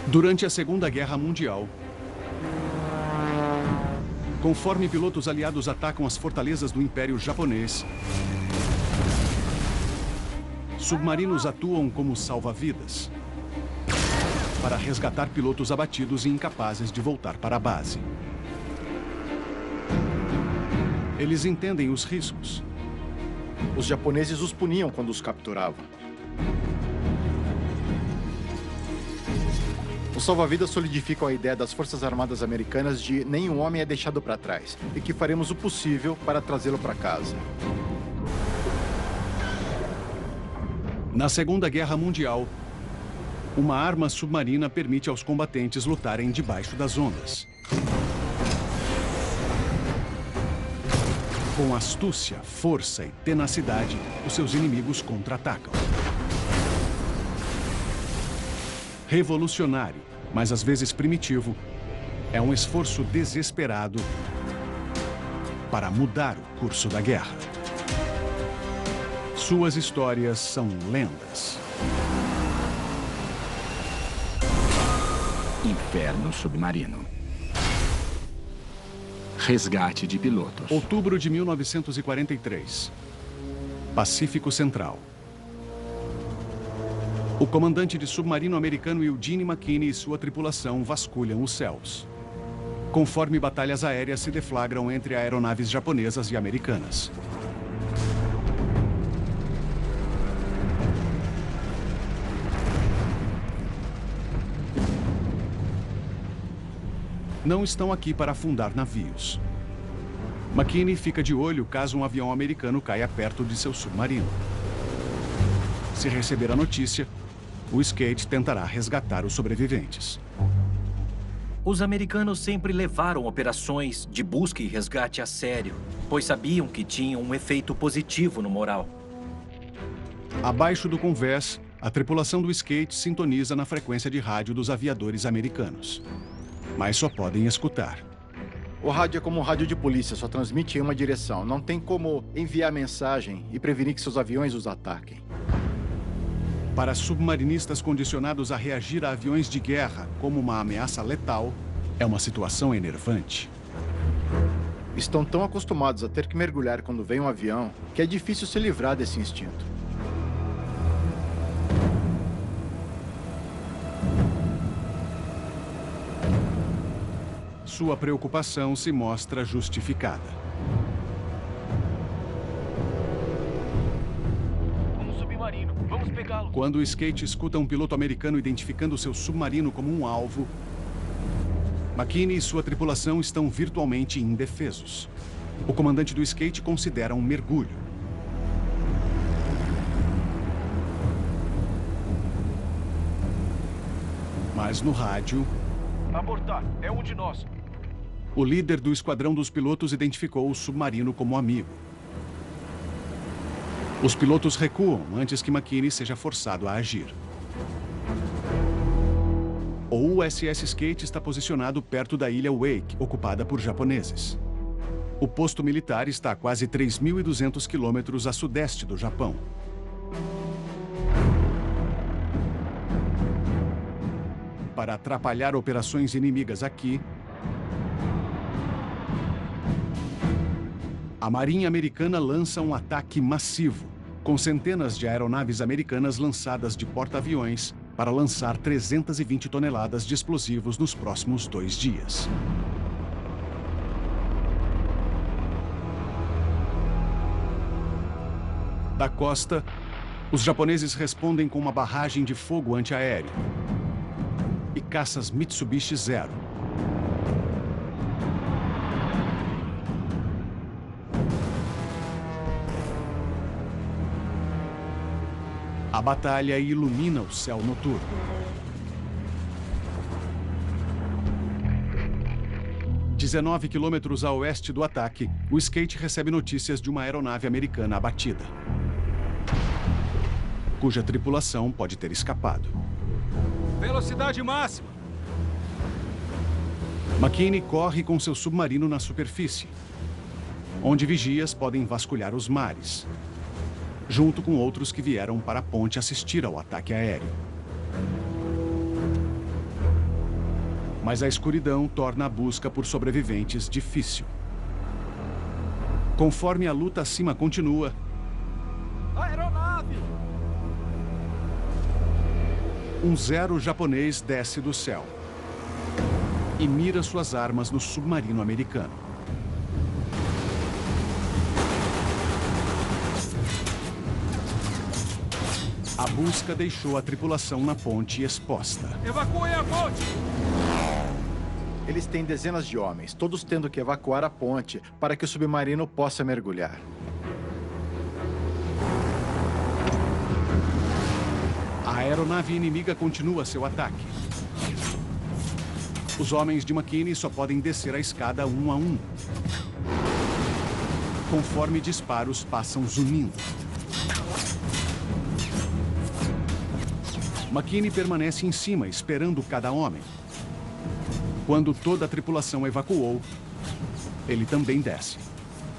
Durante a Segunda Guerra Mundial, conforme pilotos aliados atacam as fortalezas do Império Japonês, submarinos atuam como salva-vidas para resgatar pilotos abatidos e incapazes de voltar para a base. Eles entendem os riscos. Os japoneses os puniam quando os capturavam. Os salva-vidas solidificam a ideia das Forças Armadas Americanas de nenhum homem é deixado para trás e que faremos o possível para trazê-lo para casa. Na Segunda Guerra Mundial, uma arma submarina permite aos combatentes lutarem debaixo das ondas. Com astúcia, força e tenacidade, os seus inimigos contra-atacam. Revolucionário, mas às vezes primitivo, é um esforço desesperado para mudar o curso da guerra. Suas histórias são lendas. Inferno Submarino. Resgate de pilotos. Outubro de 1943. Pacífico Central. O comandante de submarino americano Eugene McKinney e sua tripulação vasculham os céus, conforme batalhas aéreas se deflagram entre aeronaves japonesas e americanas. Não estão aqui para afundar navios. McKinney fica de olho caso um avião americano caia perto de seu submarino. Se receber a notícia, o Skate tentará resgatar os sobreviventes. Os americanos sempre levaram operações de busca e resgate a sério, pois sabiam que tinham um efeito positivo no moral. Abaixo do convés, a tripulação do Skate sintoniza na frequência de rádio dos aviadores americanos, mas só podem escutar. O rádio é como um rádio de polícia, só transmite em uma direção. Não tem como enviar mensagem e prevenir que seus aviões os ataquem. Para submarinistas condicionados a reagir a aviões de guerra como uma ameaça letal, é uma situação enervante. Estão tão acostumados a ter que mergulhar quando vem um avião que é difícil se livrar desse instinto. Sua preocupação se mostra justificada. Vamos pegá-lo. Quando o Skate escuta um piloto americano identificando seu submarino como um alvo, McKinney e sua tripulação estão virtualmente indefesos. O comandante do Skate considera um mergulho. Mas no rádio... Abortar, é um de nós. O líder do esquadrão dos pilotos identificou o submarino como amigo. Os pilotos recuam antes que McKinney seja forçado a agir. O USS Skate está posicionado perto da ilha Wake, ocupada por japoneses. O posto militar está a quase 3.200 quilômetros a sudeste do Japão. Para atrapalhar operações inimigas aqui, a Marinha Americana lança um ataque massivo, com centenas de aeronaves americanas lançadas de porta-aviões para lançar 320 toneladas de explosivos nos próximos 2 dias. Da costa, os japoneses respondem com uma barragem de fogo antiaéreo e caças Mitsubishi Zero. A batalha ilumina o céu noturno. A 19 quilômetros a oeste do ataque, o Skate recebe notícias de uma aeronave americana abatida, cuja tripulação pode ter escapado. Velocidade máxima. McKinney corre com seu submarino na superfície, onde vigias podem vasculhar os mares, junto com outros que vieram para a ponte assistir ao ataque aéreo. Mas a escuridão torna a busca por sobreviventes difícil. Conforme a luta acima continua, Aeronave! um Zero japonês desce do céu e mira suas armas no submarino americano. A busca deixou a tripulação na ponte exposta. Evacuem a ponte! Eles têm dezenas de homens, todos tendo que evacuar a ponte para que o submarino possa mergulhar. A aeronave inimiga continua seu ataque. Os homens de McKinney só podem descer a escada um a um, conforme disparos passam zunindo. McKinney permanece em cima, esperando cada homem. Quando toda a tripulação evacuou, ele também desce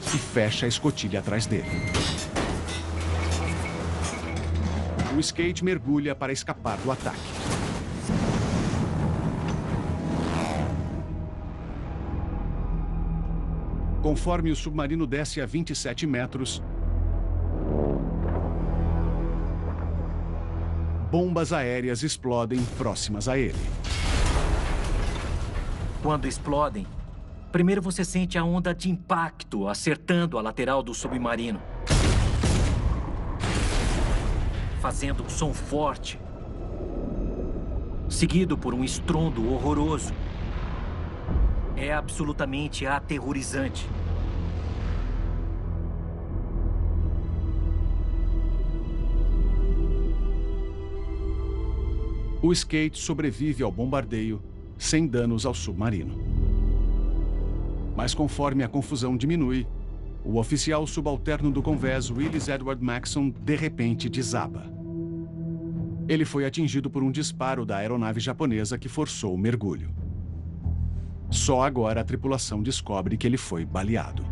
e fecha a escotilha atrás dele. O Skate mergulha para escapar do ataque. Conforme o submarino desce a 27 metros, bombas aéreas explodem próximas a ele. Quando explodem, primeiro você sente a onda de impacto acertando a lateral do submarino, fazendo um som forte, seguido por um estrondo horroroso. É absolutamente aterrorizante. O Skate sobrevive ao bombardeio sem danos ao submarino. Mas conforme a confusão diminui, o oficial subalterno do convés, Willis Edward Maxson, de repente desaba. Ele foi atingido por um disparo da aeronave japonesa que forçou o mergulho. Só agora a tripulação descobre que ele foi baleado.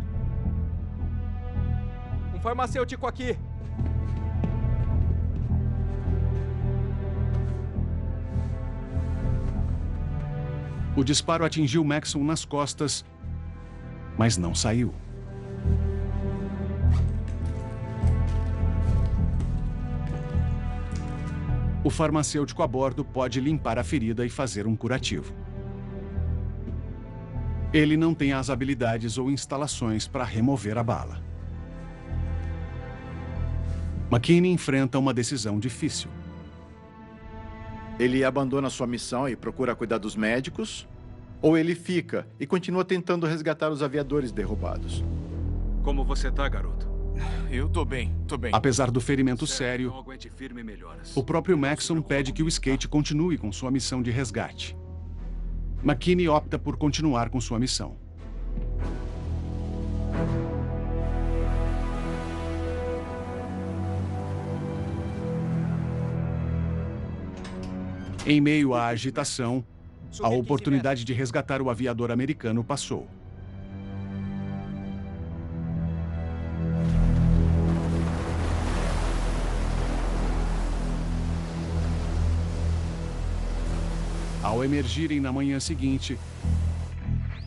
Um farmacêutico aqui! O disparo atingiu Maxson nas costas, mas não saiu. O farmacêutico a bordo pode limpar a ferida e fazer um curativo. Ele não tem as habilidades ou instalações para remover a bala. McKinney enfrenta uma decisão difícil. Ele abandona sua missão e procura cuidar dos médicos, ou ele fica e continua tentando resgatar os aviadores derrubados. Como você tá, garoto? Eu tô bem. Apesar do ferimento sério, Não aguente firme e melhoras. o próprio Maxson pede que o Skate continue com sua missão de resgate. McKinney opta por continuar com sua missão. Em meio à agitação, a oportunidade de resgatar o aviador americano passou. Ao emergirem na manhã seguinte,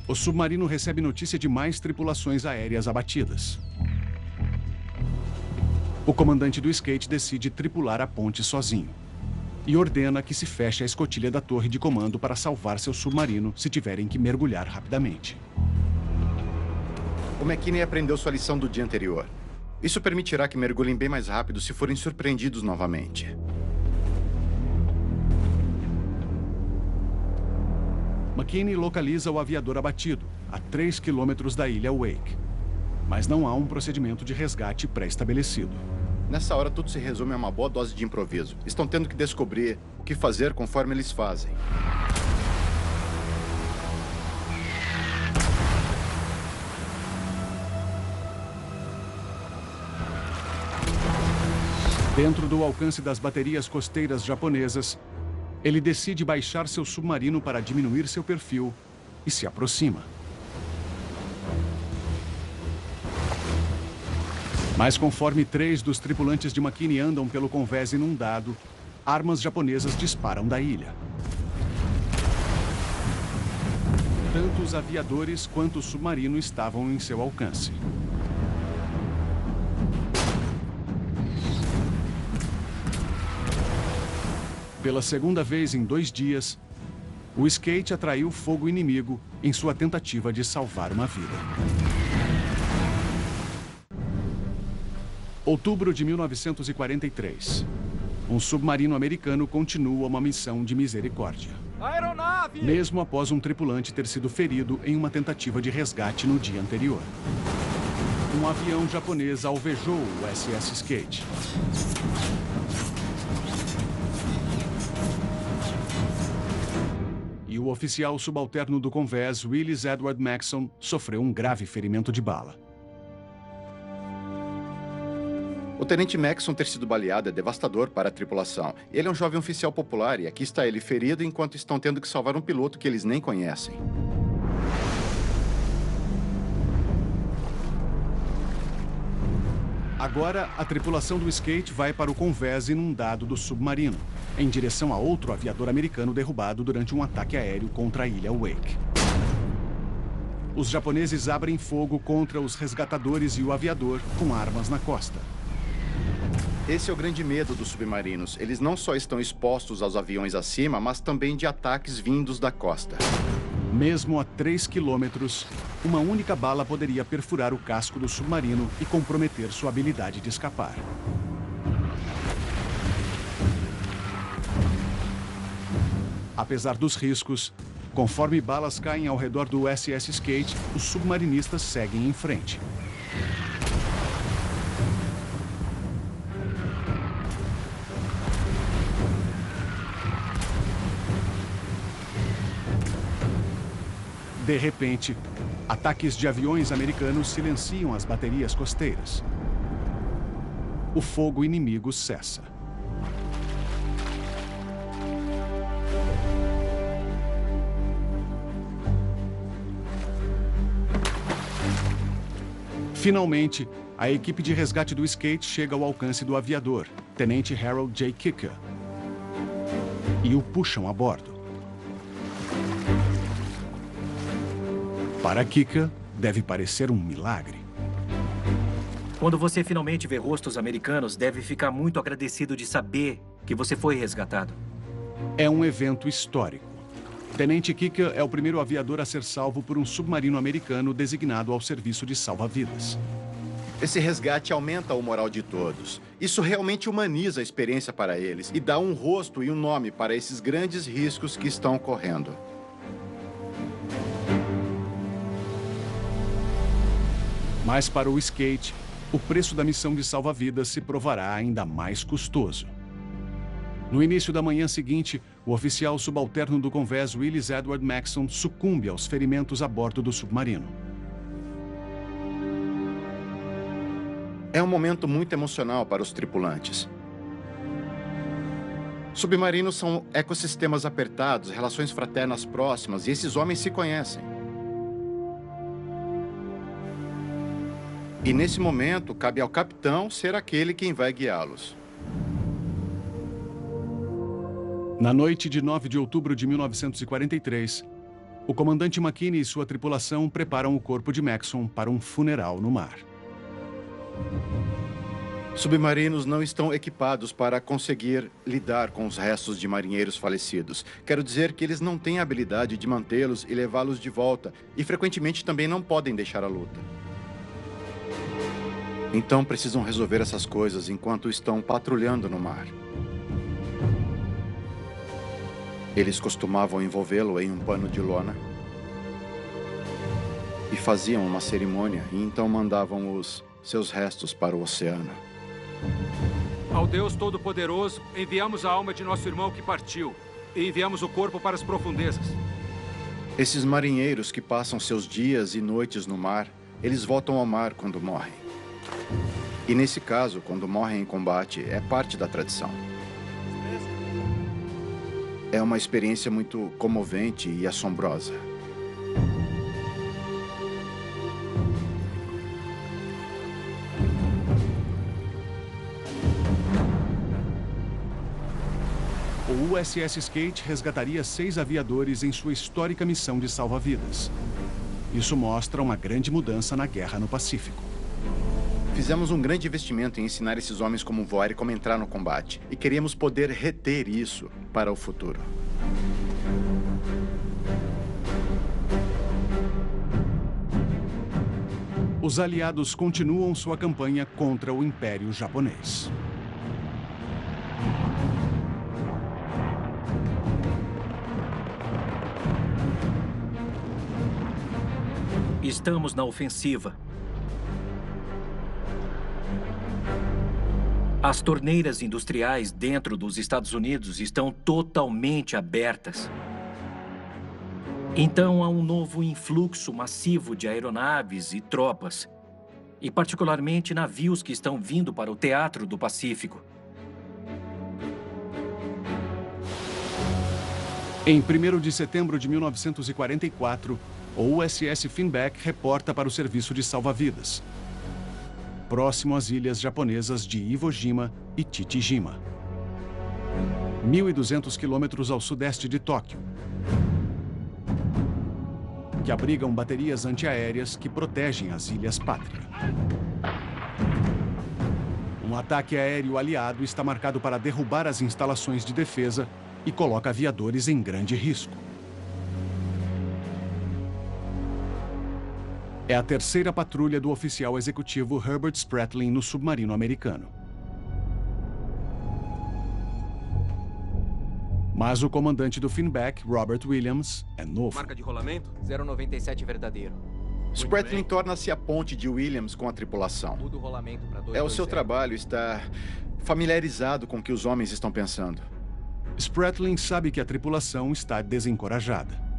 o submarino recebe notícia de mais tripulações aéreas abatidas. O comandante do Skate decide tripular a ponte sozinho e ordena que se feche a escotilha da torre de comando para salvar seu submarino se tiverem que mergulhar rapidamente. O McKinney aprendeu sua lição do dia anterior. Isso permitirá que mergulhem bem mais rápido se forem surpreendidos novamente. McKinney localiza o aviador abatido, a 3 quilômetros da ilha Wake. Mas não há um procedimento de resgate pré-estabelecido. Nessa hora, tudo se resume a uma boa dose de improviso. Estão tendo que descobrir o que fazer conforme eles fazem. Dentro do alcance das baterias costeiras japonesas, ele decide baixar seu submarino para diminuir seu perfil e se aproxima. Mas conforme 3 dos tripulantes de McKinney andam pelo convés inundado, armas japonesas disparam da ilha. Tanto os aviadores quanto o submarino estavam em seu alcance. Pela segunda vez em 2 dias, o Skate atraiu fogo inimigo em sua tentativa de salvar uma vida. Outubro de 1943. Um submarino americano continua uma missão de misericórdia. Aeronave! Mesmo após um tripulante ter sido ferido em uma tentativa de resgate no dia anterior. Um avião japonês alvejou o SS Skate. E o oficial subalterno do convés, Willis Edward Maxson, sofreu um grave ferimento de bala. O tenente Maxson ter sido baleado é devastador para a tripulação. Ele é um jovem oficial popular e aqui está ele ferido enquanto estão tendo que salvar um piloto que eles nem conhecem. Agora, a tripulação do Skate vai para o convés inundado do submarino, em direção a outro aviador americano derrubado durante um ataque aéreo contra a ilha Wake. Os japoneses abrem fogo contra os resgatadores e o aviador com armas na costa. Esse é o grande medo dos submarinos. Eles não só estão expostos aos aviões acima, mas também de ataques vindos da costa. Mesmo a 3 quilômetros, uma única bala poderia perfurar o casco do submarino e comprometer sua habilidade de escapar. Apesar dos riscos, conforme balas caem ao redor do SS Skate, os submarinistas seguem em frente. De repente, ataques de aviões americanos silenciam as baterias costeiras. O fogo inimigo cessa. Finalmente, a equipe de resgate do Skate chega ao alcance do aviador, Tenente Harold J. Kicker, e o puxam a bordo. Para Kika, deve parecer um milagre. Quando você finalmente vê rostos americanos, deve ficar muito agradecido de saber que você foi resgatado. É um evento histórico. Tenente Kika é o primeiro aviador a ser salvo por um submarino americano designado ao serviço de salva-vidas. Esse resgate aumenta o moral de todos. Isso realmente humaniza a experiência para eles e dá um rosto e um nome para esses grandes riscos que estão correndo. Mas para o Skate, o preço da missão de salva-vidas se provará ainda mais custoso. No início da manhã seguinte, o oficial subalterno do convés Willis Edward Maxson sucumbe aos ferimentos a bordo do submarino. É um momento muito emocional para os tripulantes. Submarinos são ecossistemas apertados, relações fraternas próximas, e esses homens se conhecem. E nesse momento, cabe ao capitão ser aquele quem vai guiá-los. Na noite de 9 de outubro de 1943, o comandante McKinney e sua tripulação preparam o corpo de Maxson para um funeral no mar. Submarinos não estão equipados para conseguir lidar com os restos de marinheiros falecidos. Quero dizer que eles não têm a habilidade de mantê-los e levá-los de volta, e frequentemente também não podem deixar a luta. Então precisam resolver essas coisas enquanto estão patrulhando no mar. Eles costumavam envolvê-lo em um pano de lona e faziam uma cerimônia e então mandavam os seus restos para o oceano. Ao Deus Todo-Poderoso, enviamos a alma de nosso irmão que partiu e enviamos o corpo para as profundezas. Esses marinheiros que passam seus dias e noites no mar, eles voltam ao mar quando morrem. E nesse caso, quando morrem em combate, é parte da tradição. É uma experiência muito comovente e assombrosa. O o USS Skate resgataria 6 aviadores em sua histórica missão de salva-vidas. Isso mostra uma grande mudança na guerra no Pacífico. Fizemos um grande investimento em ensinar esses homens como voar e como entrar no combate. E queríamos poder reter isso para o futuro. Os aliados continuam sua campanha contra o Império Japonês. Estamos na ofensiva. As torneiras industriais dentro dos Estados Unidos estão totalmente abertas. Então há um novo influxo massivo de aeronaves e tropas, e particularmente navios que estão vindo para o Teatro do Pacífico. Em 1º de setembro de 1944, o USS Finback reporta para o serviço de salva-vidas, próximo às ilhas japonesas de Iwo Jima e Chichijima, 1.200 quilômetros ao sudeste de Tóquio, que abrigam baterias antiaéreas que protegem as Ilhas Pátria. Um ataque aéreo aliado está marcado para derrubar as instalações de defesa e coloca aviadores em grande risco. É a 3ª patrulha do oficial executivo Herbert Spratling no submarino americano. Mas o comandante do Finback, Robert Williams, é novo. Marca de rolamento? 097 verdadeiro. Spratling torna-se a ponte de Williams com a tripulação. Muda o rolamento para 220. É o seu trabalho estar familiarizado com o que os homens estão pensando. Spratling sabe que a tripulação está desencorajada.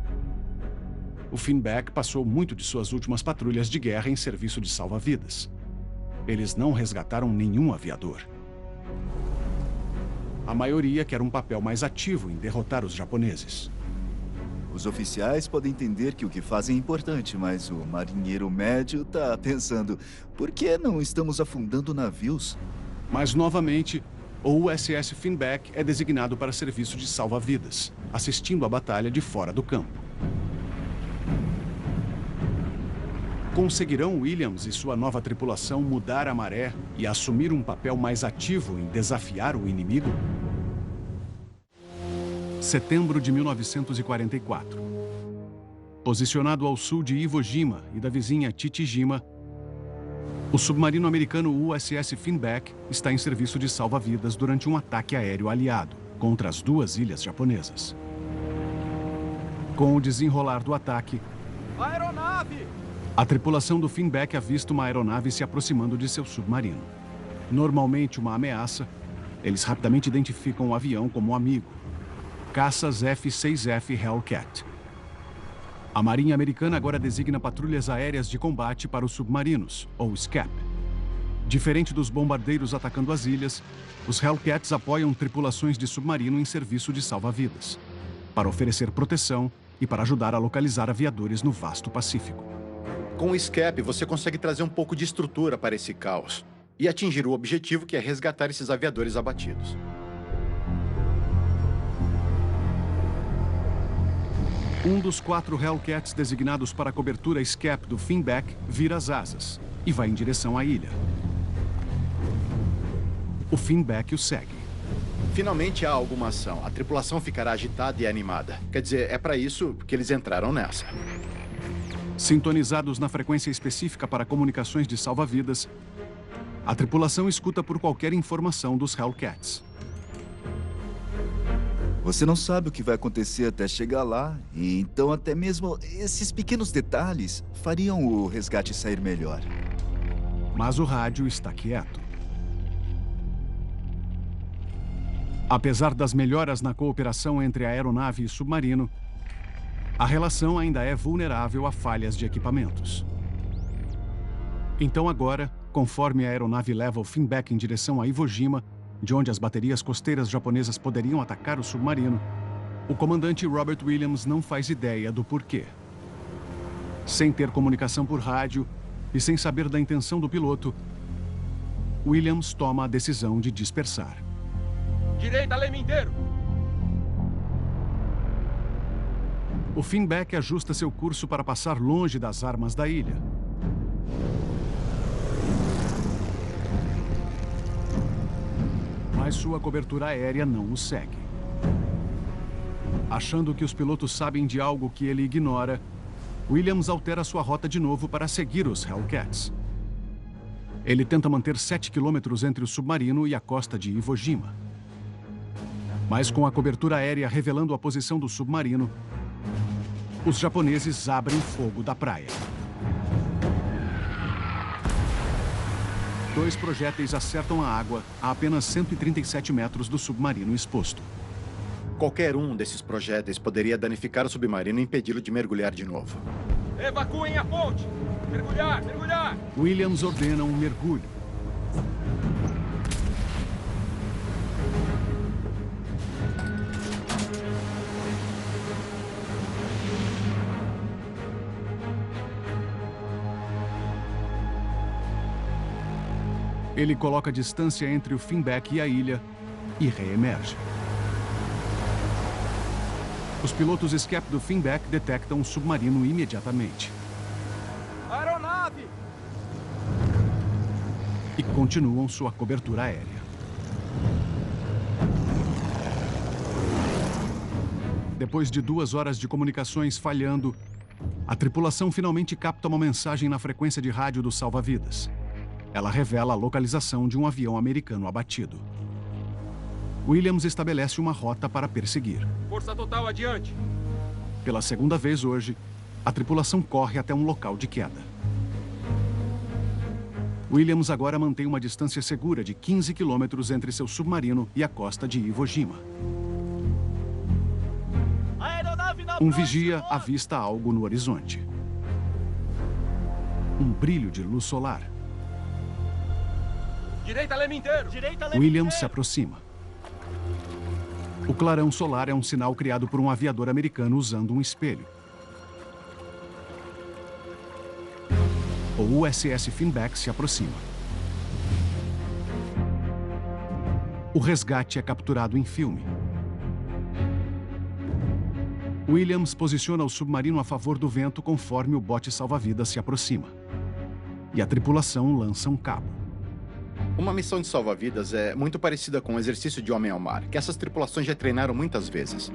O Finback passou muito de suas últimas patrulhas de guerra em serviço de salva-vidas. Eles não resgataram nenhum aviador. A maioria quer um papel mais ativo em derrotar os japoneses. Os oficiais podem entender que o que fazem é importante, mas o marinheiro médio está pensando: por que não estamos afundando navios? Mas, novamente, o USS Finback é designado para serviço de salva-vidas, assistindo à batalha de fora do campo. Conseguirão Williams e sua nova tripulação mudar a maré e assumir um papel mais ativo em desafiar o inimigo? Setembro de 1944. Posicionado ao sul de Iwo Jima e da vizinha Chichijima, o submarino americano USS Finback está em serviço de salva-vidas durante um ataque aéreo aliado contra as 2 ilhas japonesas. Com o desenrolar do ataque, Aeronave! a tripulação do Finback avista uma aeronave se aproximando de seu submarino. Normalmente uma ameaça, eles rapidamente identificam o avião como um amigo. Caças F-6F Hellcat. A Marinha Americana agora designa patrulhas aéreas de combate para os submarinos, ou SCAP. Diferente dos bombardeiros atacando as ilhas, os Hellcats apoiam tripulações de submarino em serviço de salva-vidas, para oferecer proteção e para ajudar a localizar aviadores no vasto Pacífico. Com o SCAP, você consegue trazer um pouco de estrutura para esse caos e atingir o objetivo, que é resgatar esses aviadores abatidos. Um dos 4 Hellcats designados para a cobertura SCAP do Finback vira as asas e vai em direção à ilha. O Finback o segue. Finalmente há alguma ação. A tripulação ficará agitada e animada. Quer dizer, é para isso que eles entraram nessa. Sintonizados na frequência específica para comunicações de salva-vidas, a tripulação escuta por qualquer informação dos Hellcats. Você não sabe o que vai acontecer até chegar lá, e então até mesmo esses pequenos detalhes fariam o resgate sair melhor. Mas o rádio está quieto. Apesar das melhoras na cooperação entre aeronave e submarino, a relação ainda é vulnerável a falhas de equipamentos. Então agora, conforme a aeronave leva o Finback em direção a Iwo Jima, de onde as baterias costeiras japonesas poderiam atacar o submarino, o comandante Robert Williams não faz ideia do porquê. Sem ter comunicação por rádio e sem saber da intenção do piloto, Williams toma a decisão de dispersar. Direita, Lemindeiro! O Finback ajusta seu curso para passar longe das armas da ilha. Mas sua cobertura aérea não o segue. Achando que os pilotos sabem de algo que ele ignora, Williams altera sua rota de novo para seguir os Hellcats. Ele tenta manter 7 quilômetros entre o submarino e a costa de Iwo Jima. Mas com a cobertura aérea revelando a posição do submarino, os japoneses abrem fogo da praia. 2 projéteis acertam a água a apenas 137 metros do submarino exposto. Qualquer um desses projéteis poderia danificar o submarino e impedi-lo de mergulhar de novo. Evacuem a ponte! Mergulhar, mergulhar! Williams ordena um mergulho. Ele coloca a distância entre o Finback e a ilha e reemerge. Os pilotos escape do Finback detectam o submarino imediatamente. Aeronave! E continuam sua cobertura aérea. Depois de 2 horas de comunicações falhando, a tripulação finalmente capta uma mensagem na frequência de rádio do salva-vidas. Ela revela a localização de um avião americano abatido. Williams estabelece uma rota para perseguir. Força total, adiante! Pela segunda vez hoje, a tripulação corre até um local de queda. Williams agora mantém uma distância segura de 15 quilômetros entre seu submarino e a costa de Iwo Jima. Um vigia avista algo no horizonte. Um brilho de luz solar. Direita, leme inteiro! Williams se aproxima. O clarão solar é um sinal criado por um aviador americano usando um espelho. O USS Finback se aproxima. O resgate é capturado em filme. Williams posiciona o submarino a favor do vento conforme o bote salva-vidas se aproxima. E a tripulação lança um cabo. Uma missão de salva-vidas é muito parecida com o exercício de homem ao mar, que essas tripulações já treinaram muitas vezes.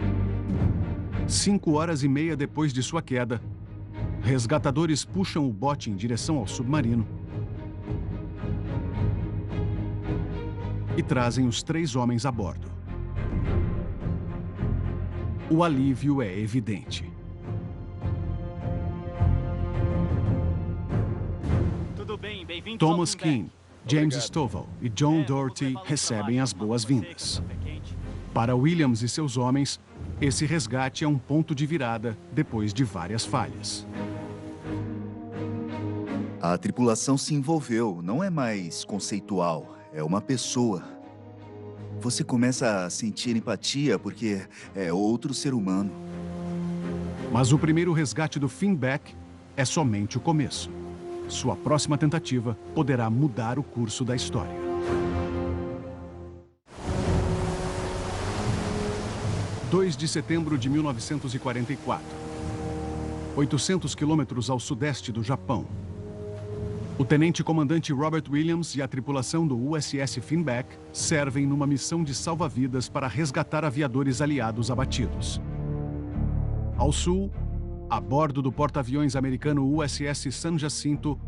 5 horas e meia depois de sua queda, resgatadores puxam o bote em direção ao submarino e trazem os 3 homens a bordo. O alívio é evidente. Tudo bem, bem-vindo. Thomas Keane, James Stovall e John Doherty recebem as boas-vindas. Para Williams e seus homens, esse resgate é um ponto de virada depois de várias falhas. A tripulação se envolveu, não é mais conceitual, é uma pessoa. Você começa a sentir empatia porque é outro ser humano. Mas o primeiro resgate do Finback é somente o começo. Sua próxima tentativa poderá mudar o curso da história. – 2 de setembro de 1944. 800 quilômetros ao sudeste do Japão. O tenente-comandante Robert Williams e a tripulação do USS Finback servem numa missão de salva-vidas para resgatar aviadores aliados abatidos. Ao sul, a bordo do porta-aviões americano USS San Jacinto,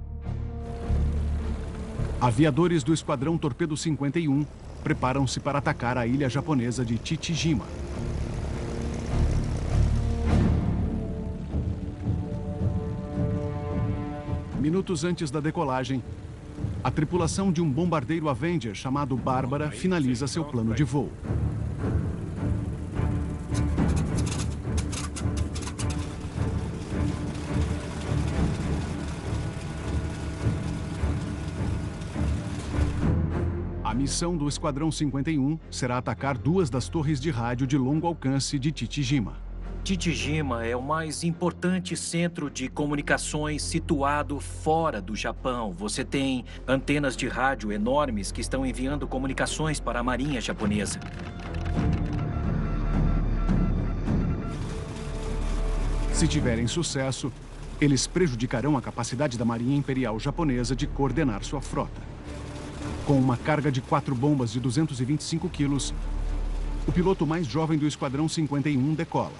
aviadores do Esquadrão Torpedo 51 preparam-se para atacar a ilha japonesa de Chichijima. Minutos antes da decolagem, a tripulação de um bombardeiro Avenger chamado Bárbara finaliza seu plano de voo. A missão do Esquadrão 51 será atacar 2 das torres de rádio de longo alcance de Chichijima. Chichijima é o mais importante centro de comunicações situado fora do Japão. Você tem antenas de rádio enormes que estão enviando comunicações para a Marinha japonesa. Se tiverem sucesso, eles prejudicarão a capacidade da Marinha Imperial Japonesa de coordenar sua frota. Com uma carga de 4 bombas de 225 quilos, o piloto mais jovem do Esquadrão 51 decola.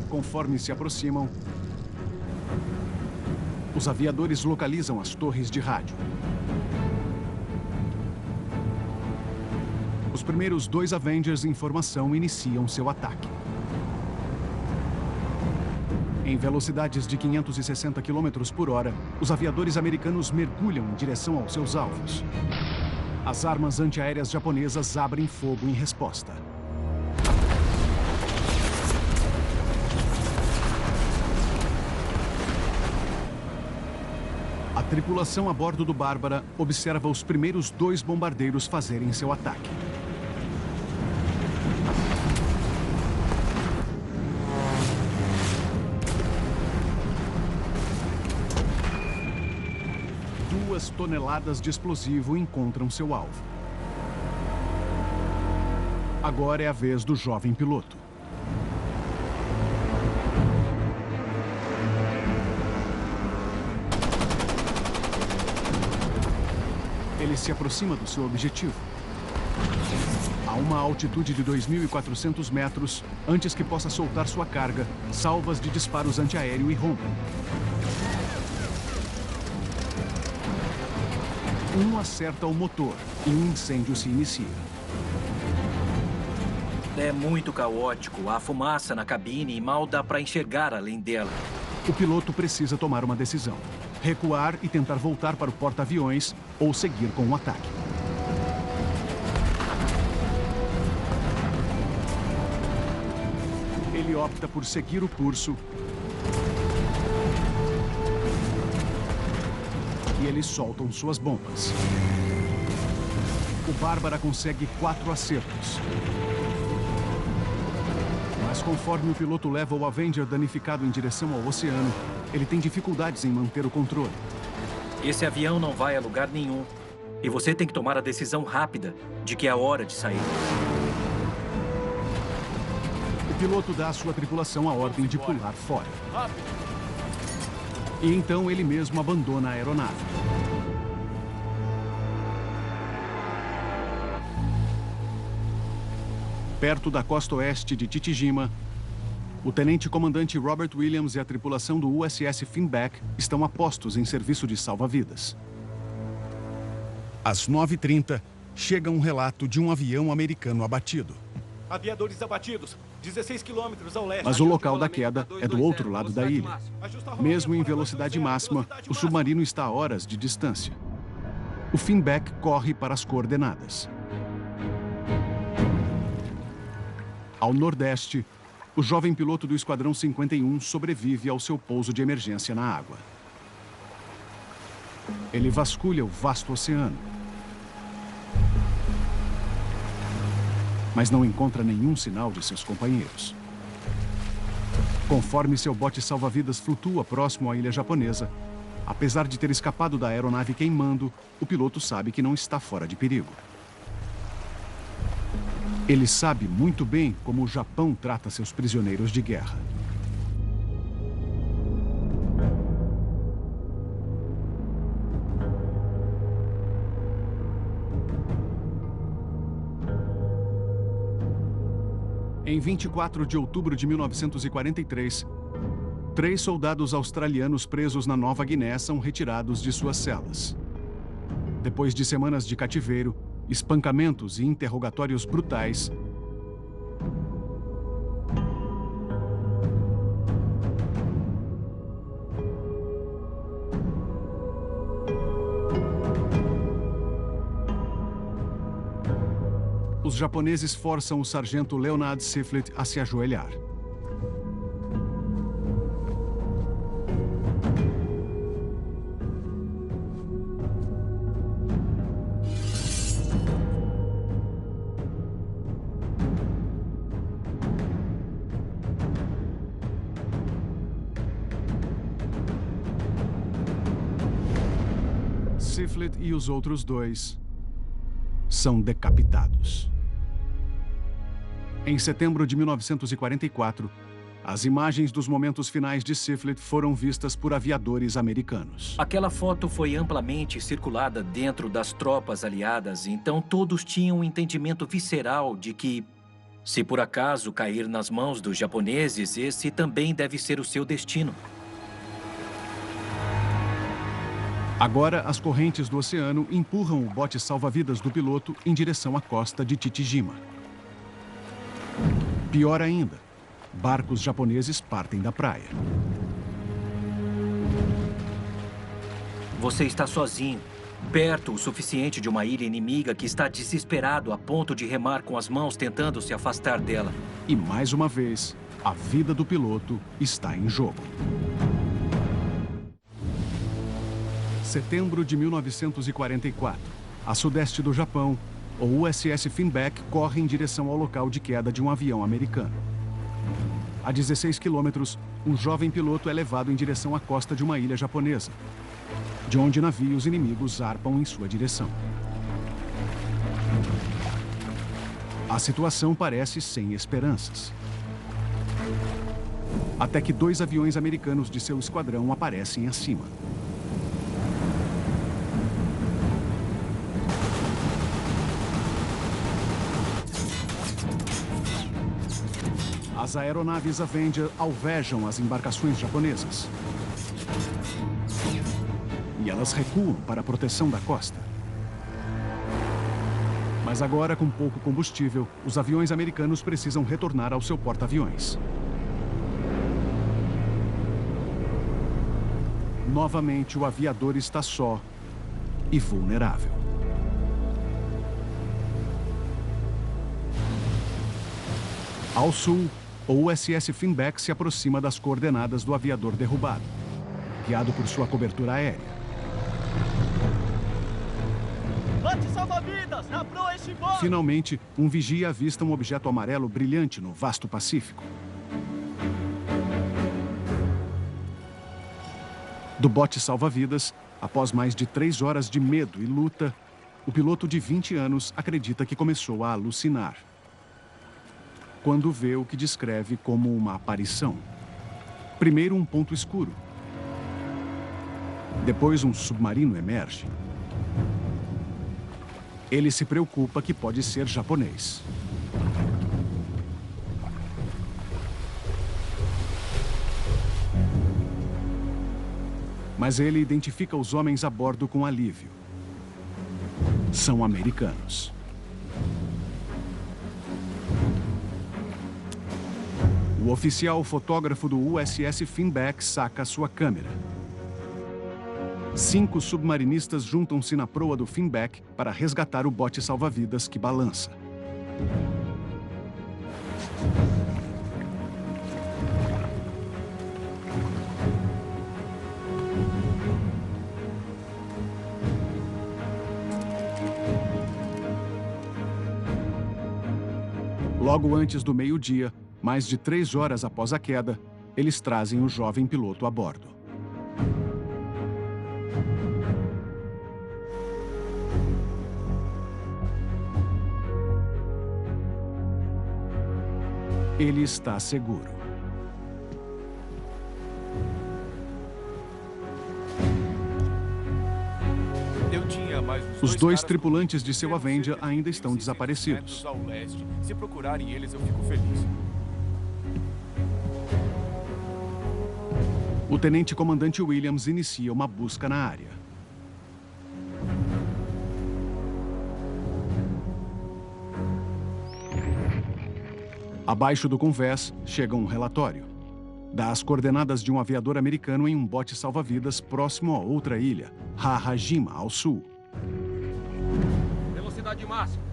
Conforme se aproximam, os aviadores localizam as torres de rádio. Os primeiros 2 Avengers em formação iniciam seu ataque. Em velocidades de 560 km por hora, os aviadores americanos mergulham em direção aos seus alvos. As armas antiaéreas japonesas abrem fogo em resposta. A tripulação a bordo do Bárbara observa os primeiros 2 bombardeiros fazerem seu ataque. Duas toneladas de explosivo encontram seu alvo. Agora é a vez do jovem piloto. Ele se aproxima do seu objetivo. A uma altitude de 2.400 metros, antes que possa soltar sua carga, salvas de disparos antiaéreo irrompem. Um acerta o motor e um incêndio se inicia. É muito caótico. Há fumaça na cabine e mal dá para enxergar além dela. O piloto precisa tomar uma decisão: recuar e tentar voltar para o porta-aviões ou seguir com o ataque. Ele opta por seguir o curso e eles soltam suas bombas. O Bárbara consegue 4 acertos. Mas conforme o piloto leva o Avenger danificado em direção ao oceano, ele tem dificuldades em manter o controle. Esse avião não vai a lugar nenhum. E você tem que tomar a decisão rápida de que é a hora de sair. O piloto dá à sua tripulação a ordem de pular fora. E então ele mesmo abandona a aeronave. Perto da costa oeste de Chichijima, o tenente-comandante Robert Williams e a tripulação do USS Finback estão a postos em serviço de salva-vidas. Às 9h30, chega um relato de um avião americano abatido. Aviadores abatidos, 16 quilômetros ao leste. Mas o local da queda é do outro lado da ilha. Mesmo em velocidade máxima, o submarino está a horas de distância. O Finback corre para as coordenadas. Ao nordeste, o jovem piloto do Esquadrão 51 sobrevive ao seu pouso de emergência na água. Ele vasculha o vasto oceano, mas não encontra nenhum sinal de seus companheiros. Conforme seu bote salva-vidas flutua próximo à ilha japonesa, apesar de ter escapado da aeronave queimando, o piloto sabe que não está fora de perigo. Ele sabe muito bem como o Japão trata seus prisioneiros de guerra. Em 24 de outubro de 1943, 3 soldados australianos presos na Nova Guiné são retirados de suas celas. Depois de semanas de cativeiro, espancamentos e interrogatórios brutais, os japoneses forçam o sargento Leonard Siflet a se ajoelhar. Siflet e os outros dois são decapitados. Em setembro de 1944, as imagens dos momentos finais de Siflet foram vistas por aviadores americanos. Aquela foto foi amplamente circulada dentro das tropas aliadas, então todos tinham um entendimento visceral de que, se por acaso cair nas mãos dos japoneses, esse também deve ser o seu destino. Agora, as correntes do oceano empurram o bote salva-vidas do piloto em direção à costa de Chichijima. Pior ainda, barcos japoneses partem da praia. Você está sozinho, perto o suficiente de uma ilha inimiga que está desesperado a ponto de remar com as mãos tentando se afastar dela. E mais uma vez, a vida do piloto está em jogo. Setembro de 1944. A sudeste do Japão, o USS Finback corre em direção ao local de queda de um avião americano. A 16 quilômetros, um jovem piloto é levado em direção à costa de uma ilha japonesa, de onde navios inimigos zarpam em sua direção. A situação parece sem esperanças. Até que 2 aviões americanos de seu esquadrão aparecem acima. As aeronaves Avenger alvejam as embarcações japonesas. E elas recuam para a proteção da costa. Mas agora, com pouco combustível, os aviões americanos precisam retornar ao seu porta-aviões. Novamente, o aviador está só e vulnerável. Ao sul, o USS Finback se aproxima das coordenadas do aviador derrubado, guiado por sua cobertura aérea. Bote salva-vidas! Na proa este bote! Finalmente, um vigia avista um objeto amarelo brilhante no vasto Pacífico. Do bote salva-vidas, após mais de 3 horas de medo e luta, o piloto de 20 anos acredita que começou a alucinar, quando vê o que descreve como uma aparição. Primeiro um ponto escuro. Depois um submarino emerge. Ele se preocupa que pode ser japonês. Mas ele identifica os homens a bordo com alívio. São americanos. O oficial fotógrafo do USS Finback saca sua câmera. 5 submarinistas juntam-se na proa do Finback para resgatar o bote salva-vidas que balança. Logo antes do meio-dia, mais de 3 horas após a queda, eles trazem o jovem piloto a bordo. Ele está seguro. Os 2 tripulantes de seu Avenger ainda estão desaparecidos. Se procurarem eles, eu fico feliz. O tenente-comandante Williams inicia uma busca na área. Abaixo do convés, chega um relatório. Dá as coordenadas de um aviador americano em um bote salva-vidas próximo a outra ilha, Hahajima, ao sul. Velocidade máxima.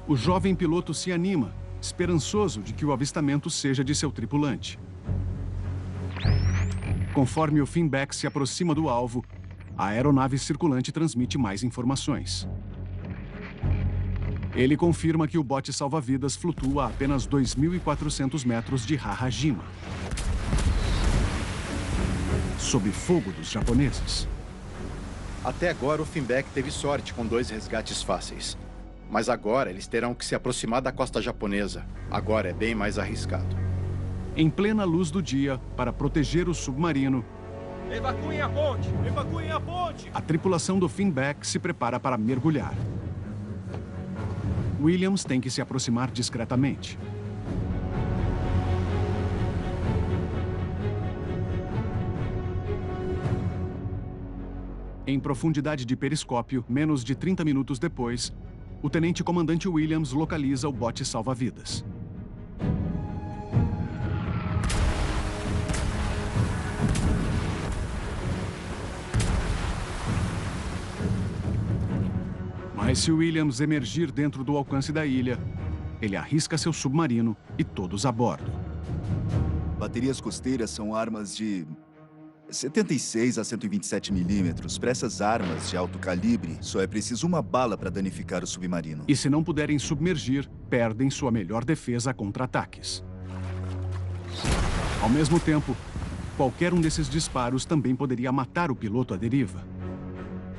O jovem piloto se anima, esperançoso de que o avistamento seja de seu tripulante. Conforme o Finback se aproxima do alvo, a aeronave circulante transmite mais informações. Ele confirma que o bote salva-vidas flutua a apenas 2.400 metros de Hahajima, sob fogo dos japoneses. Até agora, o Finback teve sorte com 2 resgates fáceis. Mas agora eles terão que se aproximar da costa japonesa. Agora é bem mais arriscado. Em plena luz do dia, para proteger o submarino, Evacuem a ponte! Evacuem a ponte! a tripulação do Finback se prepara para mergulhar. Williams tem que se aproximar discretamente. Em profundidade de periscópio, menos de 30 minutos depois, o tenente-comandante Williams localiza o bote salva-vidas. Mas se Williams emergir dentro do alcance da ilha, ele arrisca seu submarino e todos a bordo. Baterias costeiras são armas de 76 a 127 milímetros. Para essas armas de alto calibre, só é preciso uma bala para danificar o submarino. E se não puderem submergir, perdem sua melhor defesa contra ataques. Ao mesmo tempo, qualquer um desses disparos também poderia matar o piloto à deriva.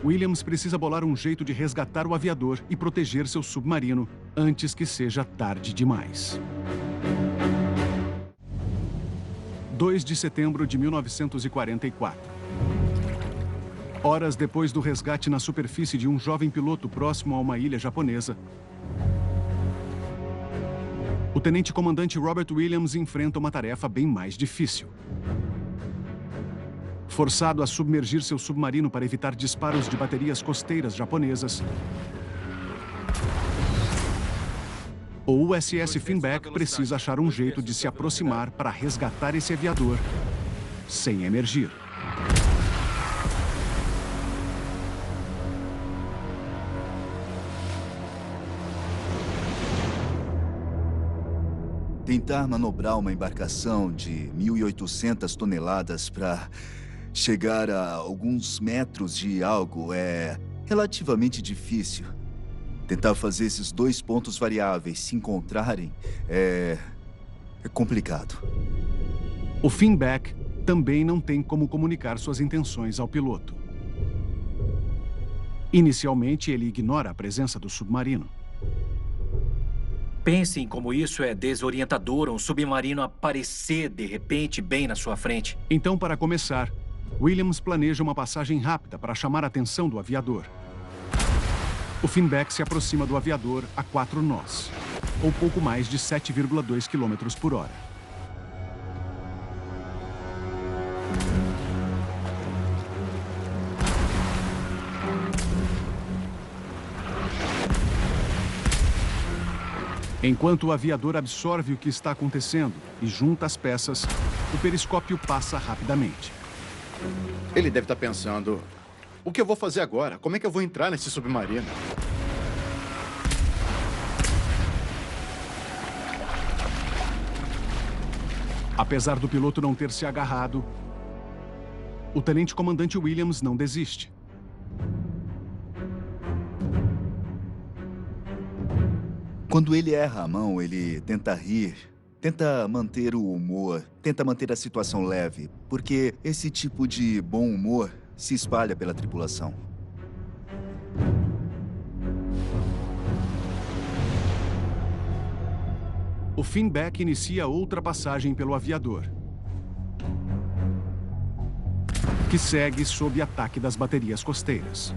Williams precisa bolar um jeito de resgatar o aviador e proteger seu submarino antes que seja tarde demais. 2 de setembro de 1944. Horas depois do resgate na superfície de um jovem piloto próximo a uma ilha japonesa, o tenente-comandante Robert Williams enfrenta uma tarefa bem mais difícil. Forçado a submergir seu submarino para evitar disparos de baterias costeiras japonesas, o USS Finback precisa achar um jeito de se aproximar para resgatar esse aviador sem emergir. Tentar manobrar uma embarcação de 1.800 toneladas para chegar a alguns metros de algo é relativamente difícil. Tentar fazer esses 2 pontos variáveis se encontrarem é complicado. O Finback também não tem como comunicar suas intenções ao piloto. Inicialmente, ele ignora a presença do submarino. Pensem como isso é desorientador, um submarino aparecer de repente bem na sua frente. Então, para começar, Williams planeja uma passagem rápida para chamar a atenção do aviador. O Finback se aproxima do aviador a 4 nós, ou pouco mais de 7,2 km por hora. Enquanto o aviador absorve o que está acontecendo e junta as peças, o periscópio passa rapidamente. Ele deve estar pensando, o que eu vou fazer agora? Como é que eu vou entrar nesse submarino? Apesar do piloto não ter se agarrado, o tenente-comandante Williams não desiste. Quando ele erra a mão, ele tenta rir, tenta manter o humor, tenta manter a situação leve, porque esse tipo de bom humor se espalha pela tripulação. O Finback inicia outra passagem pelo aviador, que segue sob ataque das baterias costeiras.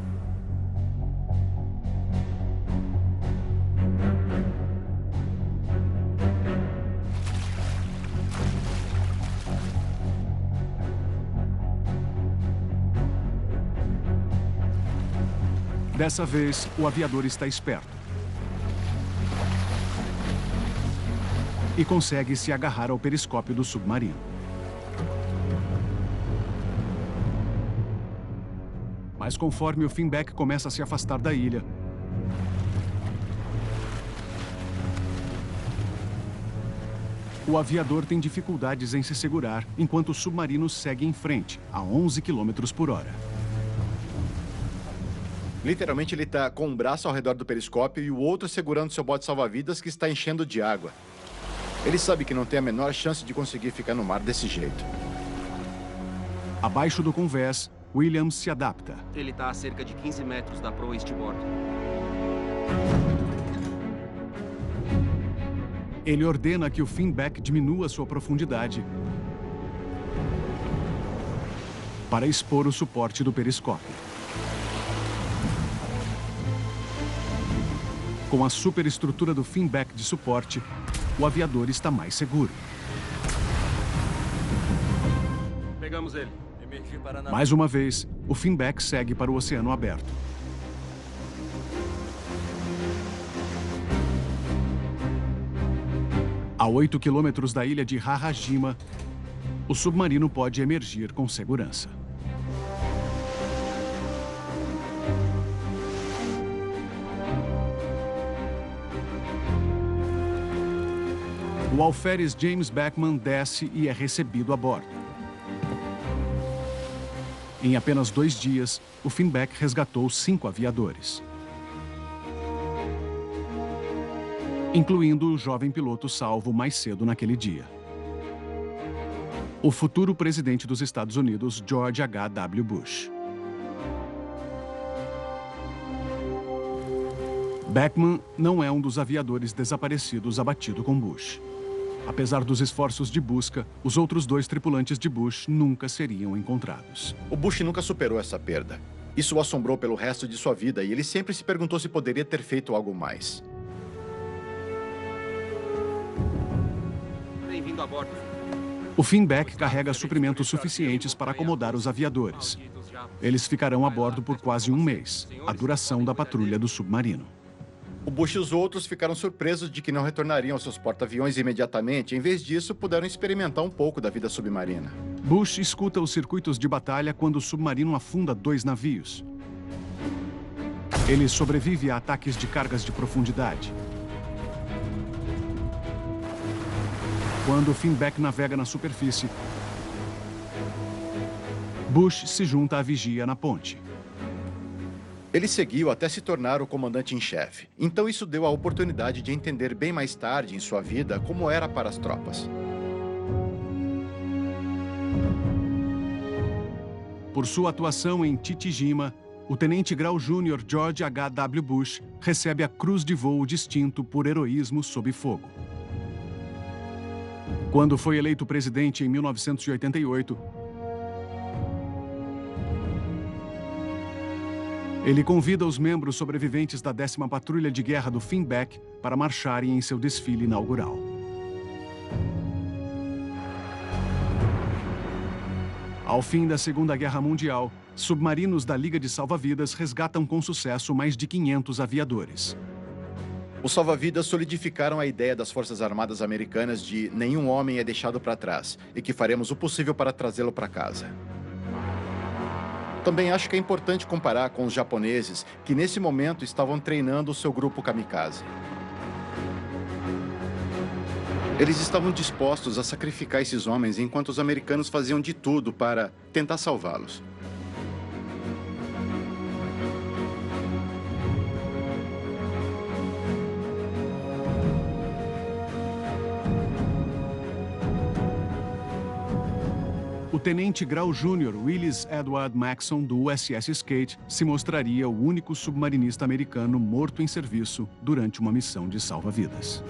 Dessa vez, o aviador está esperto e consegue se agarrar ao periscópio do submarino. Mas conforme o Finback começa a se afastar da ilha, o aviador tem dificuldades em se segurar enquanto o submarino segue em frente, a 11 km por hora. Literalmente, ele está com um braço ao redor do periscópio e o outro segurando seu bote salva-vidas que está enchendo de água. Ele sabe que não tem a menor chance de conseguir ficar no mar desse jeito. Abaixo do convés, Williams se adapta. Ele está a cerca de 15 metros da proa eastboard. Ele ordena que o Finback diminua sua profundidade para expor o suporte do periscópio. Com a superestrutura do Finback de suporte, o aviador está mais seguro. Pegamos ele. Mais uma vez, o Finback segue para o oceano aberto. A 8 quilômetros da ilha de Harajima, o submarino pode emergir com segurança. O alferes James Beckman desce e é recebido a bordo. Em apenas 2 dias, o Finback resgatou 5 aviadores, incluindo o jovem piloto salvo mais cedo naquele dia. O futuro presidente dos Estados Unidos, George H.W. Bush. Beckman não é um dos aviadores desaparecidos abatido com Bush. Apesar dos esforços de busca, os outros 2 tripulantes de Bush nunca seriam encontrados. O Bush nunca superou essa perda. Isso o assombrou pelo resto de sua vida e ele sempre se perguntou se poderia ter feito algo mais. Bem-vindo a bordo. O Finback carrega suprimentos suficientes para acomodar os aviadores. Eles ficarão a bordo por quase 1 mês, a duração da patrulha do submarino. O Bush e os outros ficaram surpresos de que não retornariam aos seus porta-aviões imediatamente. Em vez disso, puderam experimentar um pouco da vida submarina. Bush escuta os circuitos de batalha quando o submarino afunda 2 navios. Ele sobrevive a ataques de cargas de profundidade. Quando o Finback navega na superfície, Bush se junta à vigia na ponte. Ele seguiu até se tornar o comandante em chefe. Então isso deu a oportunidade de entender bem mais tarde em sua vida como era para as tropas. Por sua atuação em Chichijima, o tenente-grau júnior George H.W. Bush recebe a Cruz de Voo Distinto por heroísmo sob fogo. Quando foi eleito presidente em 1988, ele convida os membros sobreviventes da 10ª Patrulha de Guerra do Finback para marcharem em seu desfile inaugural. Ao fim da Segunda Guerra Mundial, submarinos da Liga de Salva-Vidas resgatam com sucesso mais de 500 aviadores. Os salva-vidas solidificaram a ideia das Forças Armadas Americanas de nenhum homem é deixado para trás e que faremos o possível para trazê-lo para casa. Também acho que é importante comparar com os japoneses, que nesse momento estavam treinando o seu grupo kamikaze. Eles estavam dispostos a sacrificar esses homens enquanto os americanos faziam de tudo para tentar salvá-los. O tenente-grau júnior Willis Edward Maxson, do USS Skate, se mostraria o único submarinista americano morto em serviço durante uma missão de salva-vidas.